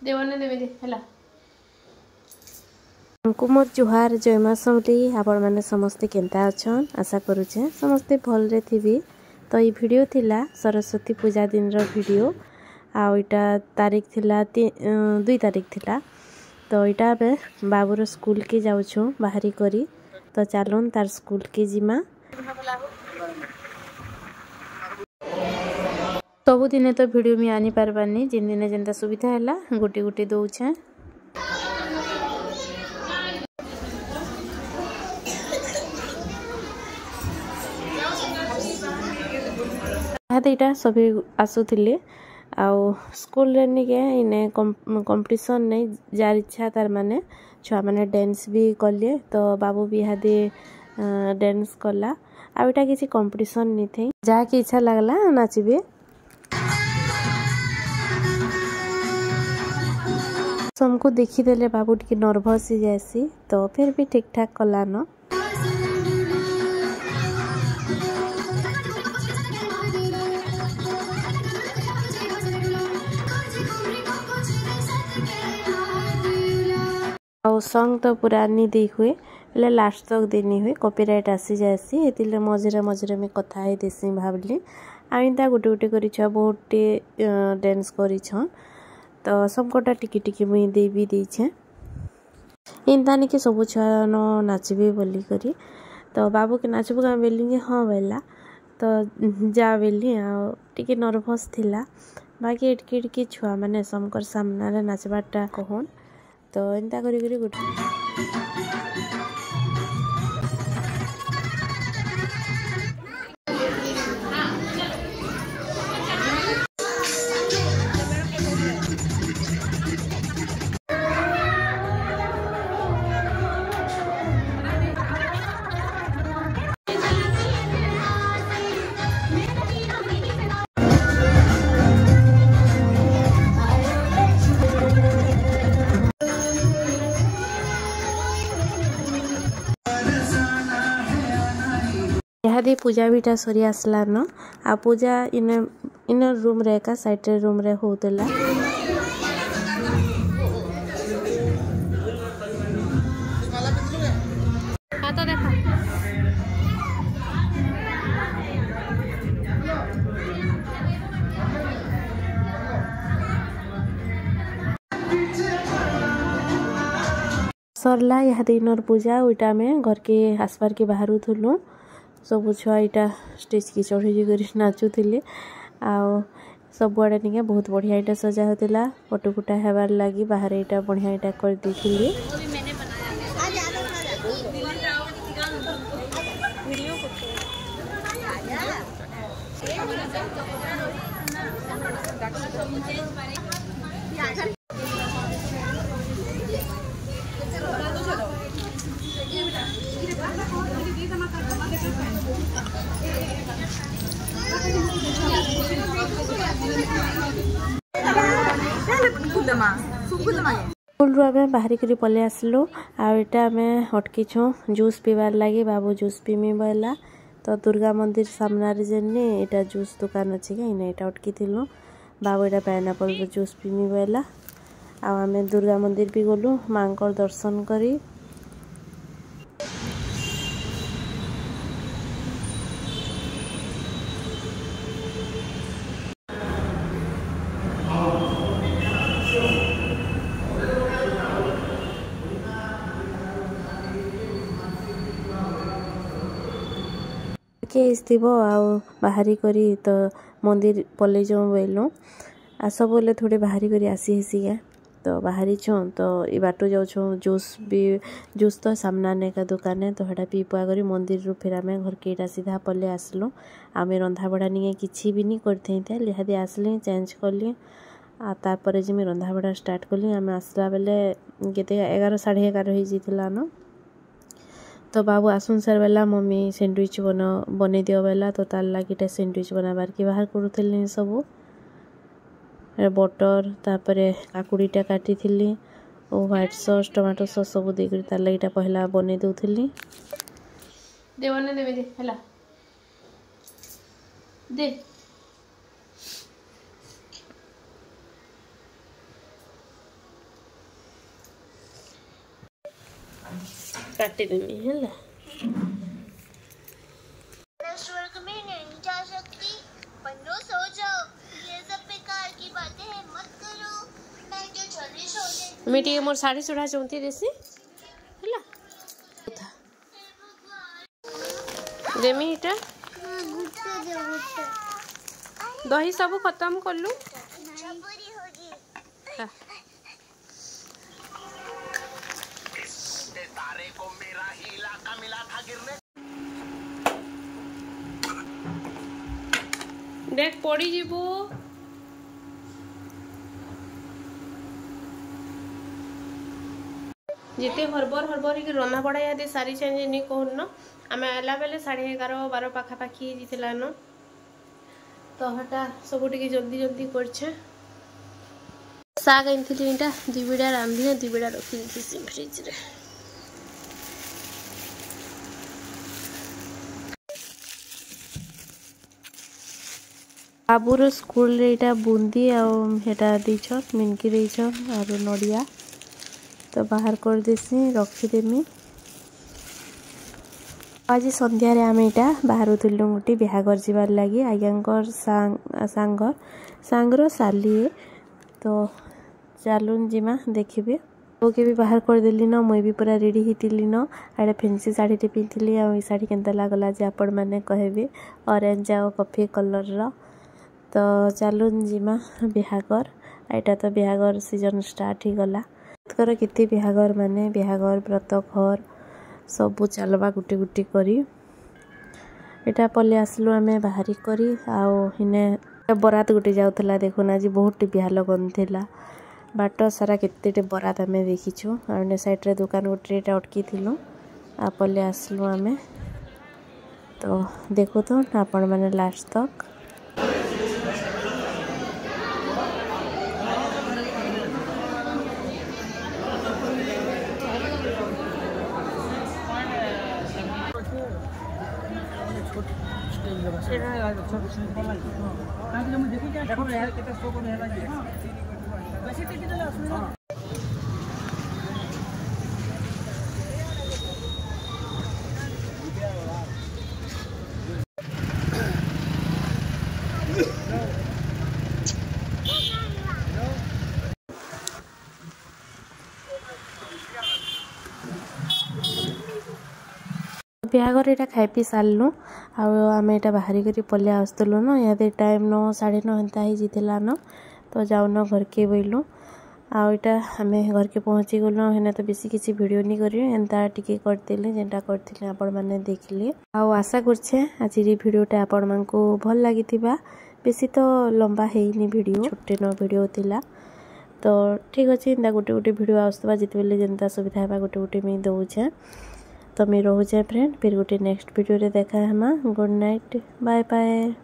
देवने देवे दे हला हमको मोर जुहार जयमा समली आपण माने समस्ते केनता अछन आशा करूछे समस्ते भल रे थिबी। तो ये वीडियो थिला सरस्वती पूजा दिन रो वीडियो आ इटा तारीख थिला 2 तारीख थिला। तो इटा बे बाबूर स्कूल के जाउछु बाहरी करी तो चलोन तार स्कूल के जिमा। सबु दिने तो वीडियो में आनी पारबानी जिन दिन जेंता सुविधा हैला गोटी गोटी दउछे। यहाँ सभी आसुले आउ स्कूल रे निके इने कंपटीशन नहीं जार इच्छा तार माने छुआ माने डांस भी कले तो बाबू भी यहाँ डांस कला आ इटा किसी कंपटीशन नहीं थे जहाँ की इच्छा लगला नाचबे। हमको देखी देले बाबू टी नर्भस ही जैसी तो फिर भी ठीक ठाक कला न। और सॉन्ग तो पुरानी दी हुए ले लास्ट तक देनी हुए कॉपीराइट आसी जासी एतिले मझरे मझरे में कथा है देसी भाबली आइंदा गोटे गोटे करी छ बहुत डांस करी छ तो सब गोटा टिकी टिकी मुई दे भी दी छे इंदानी के सब छ न नाचबे बोली करी तो बाबू के नाचबो का बेली हां बेला तो जा बेली आ टिके नर्वस थिला बाकी एटकी छुआ माने समकर सामना रे नाचबाटा कहन तो इनता करी करी गुड यहाँ पूजा बीटा सरी आसला न आ पूजा इन रूम रे का साइड रे रूम रे होतला। तो देखा सरला यहाँ दिन पूजा उइटा में घर के आसपार के बाहर थुलु सब छुआ इटा स्टेज की चढ़ी कर नाचुले आउ सब आड़े निके बहुत बढ़िया इटा सजा होता फोटो फुटा हेबार लगी बाहर इटा बढ़िया इटा कर देथिले। स्कूल आमे बाहरी करी पले आसलु आटा आमे हटकी छो जूस पीबार लगी बाबू जूस पीमी बोला तो दुर्गा मंदिर सामना रे जेने एटा जूस दुकान अछि के इने एटा अटकी थिलु बाबू एटा पाइनएप्पल जूस पीमी बोला आ आमे दुर्गा मंदिर भी गलु मांकर दर्शन करी। केस्थिबो आउ बाहरी करी तो मंदिर पले जो बेलो आ सब बोले थोड़े बाहरी करी आसी हेसी तो बाहरी छो तो ई बाटो जाउ छो जूस तो सामना ने का दुकान है तो हटा पी पुआ करी मंदिर रु फिर आमे घर के इटा सीधा पले आसलो आमे रंधा बड़ा निए किछि भी नहीं करथे थे लिहादी आसली चेंज करली आ तापर जे मैं रंधा बड़ा स्टार्ट करली आमे आसला बेले केते 11 11:30 हो जितला न तो बाबू आसुन सर बेला मम्मी सैंडविच बने दियो बेला तो तार लागिटा सैंडविच बनाबार के बाहर करूथली सब बटर तापरे काकुड़ीटा काटी थिली और व्हाइट सॉस टमाटो सॉस सब देकर तार लागिटा पहला बने दउथली देवने देवे दे हला दे काटिदेमी है। स्वर्ग में नहीं जा सकती, बनो सो जाओ, ये सब बेकार की बातें हैं मत करो, मैं जो जल्दी सो जाती मैं टे मोर साड़ी सुढ़ा चौंती देसी है देमी इटा दही सब खत्म कलु तारे को मेरा ही इलाका मिला था गिरने। देख पड़ी जीवो जिते हरबर हरबर कि रंधा बड़ा याद सारी चेंज नहीं कहन आम आला बेले 11:30-12 पाखापाखि न तो हटा सब जल्दी जल्दी कर साग आनी इटा 2 बिड़ा रांधि 2 बिड़ा रखी दी फ्रिज रे। बाबूर स्कूल रे इटा बूंदी आटा दीछन मिनकी देछन और नड़िया तो बाहर कर देसी रखीदेमी। आज संध्यारे आम इटा बाहर थिलु गोटे बिहाघर जीवार लगी आज्ञाकर सांगर साली तो चलुन जिमा देखिए ओके भी बाहर करदेली न मुई भी पूरा रेडी होती न आड़े फैंसी शाढ़ी टे पिंधली आ शाढ़ी केनता लागला जे आपण मैंने कहबे ऑरेंज आ कॉफी कलर रो तो चलुन जिमा बिहाघर एटा तो बिहाघर सीजन स्टार्ट ही गला कर केते बिहाघर माने बिहाघर व्रत घर सबू चलवा गुटी गुटी करी एटा पले आसलु आमे बाहरी करी आओ हिने बरात गुटी जाउथला देखुन आज बहुत बिहा लगन थिला बाट सारा केते बरात आमे देखिछु और साइड रे दुकान गुटी अटकी थिलु आ पले आसलु आमे तो देखो तो आपण माने लास्ट तक। बिहाघर यहाँ खाई पी सारू आम यहाँ बाहरी कर पलि आसलु न यहाँ टाइम 9 9:30 एंता ही न तो जाऊन घर के बोलु आटा आम घर के पहुँची गलु हेना तो बेसी किसी वीडियो नहीं करी एंता टिके करदेली जेनटा करथिले आपण माने देखिले आशा करछे आज वीडियोटा आपण मानकु भल लागी बेसी तो लंबा हेनी वीडियो छोटे न वीडियो थिला तो ठीक अच्छे एंता गोटे गोटे वीडियो आसवा जिते बेले जेनता सुविधा है गोटे गोटे मुझे दौचे तो मैं रोचे फ्रेंड फिर गोटे नेक्स्ट वीडियो रे देखा है। Good night bye bye.